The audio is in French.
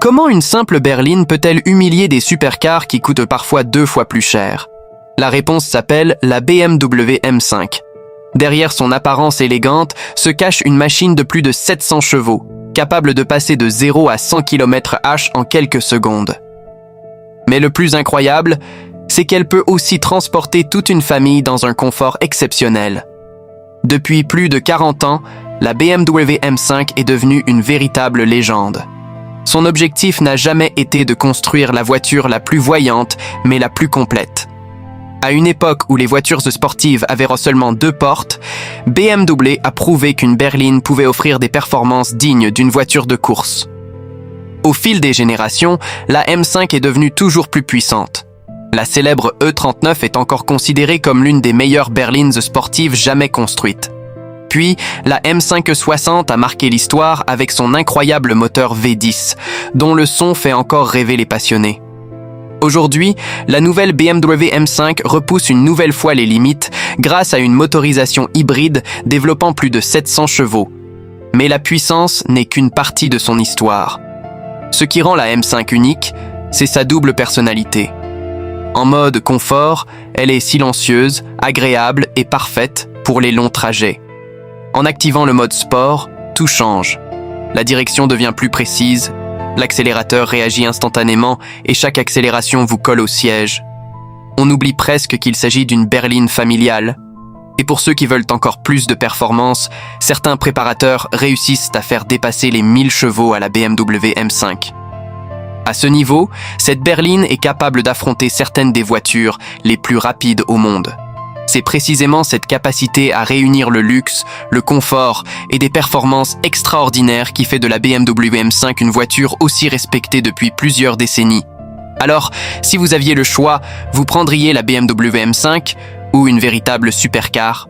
Comment une simple berline peut-elle humilier des supercars qui coûtent parfois 2 fois plus cher? La réponse s'appelle la BMW M5. Derrière son apparence élégante se cache une machine de plus de 700 chevaux, capable de passer de 0 à 100 km/h en quelques secondes. Mais le plus incroyable, c'est qu'elle peut aussi transporter toute une famille dans un confort exceptionnel. Depuis plus de 40 ans, la BMW M5 est devenue une véritable légende. Son objectif n'a jamais été de construire la voiture la plus voyante, mais la plus complète. À une époque où les voitures sportives avaient seulement 2 portes, BMW a prouvé qu'une berline pouvait offrir des performances dignes d'une voiture de course. Au fil des générations, la M5 est devenue toujours plus puissante. La célèbre E39 est encore considérée comme l'une des meilleures berlines sportives jamais construites. Puis, la M560 a marqué l'histoire avec son incroyable moteur V10, dont le son fait encore rêver les passionnés. Aujourd'hui, la nouvelle BMW M5 repousse une nouvelle fois les limites grâce à une motorisation hybride développant plus de 700 chevaux. Mais la puissance n'est qu'une partie de son histoire. Ce qui rend la M5 unique, c'est sa double personnalité. En mode confort, elle est silencieuse, agréable et parfaite pour les longs trajets. En activant le mode sport, tout change. La direction devient plus précise, l'accélérateur réagit instantanément et chaque accélération vous colle au siège. On oublie presque qu'il s'agit d'une berline familiale. Et pour ceux qui veulent encore plus de performance, certains préparateurs réussissent à faire dépasser les 1000 chevaux à la BMW M5. À ce niveau, cette berline est capable d'affronter certaines des voitures les plus rapides au monde. C'est précisément cette capacité à réunir le luxe, le confort et des performances extraordinaires qui fait de la BMW M5 une voiture aussi respectée depuis plusieurs décennies. Alors, si vous aviez le choix, vous prendriez la BMW M5 ou une véritable supercar?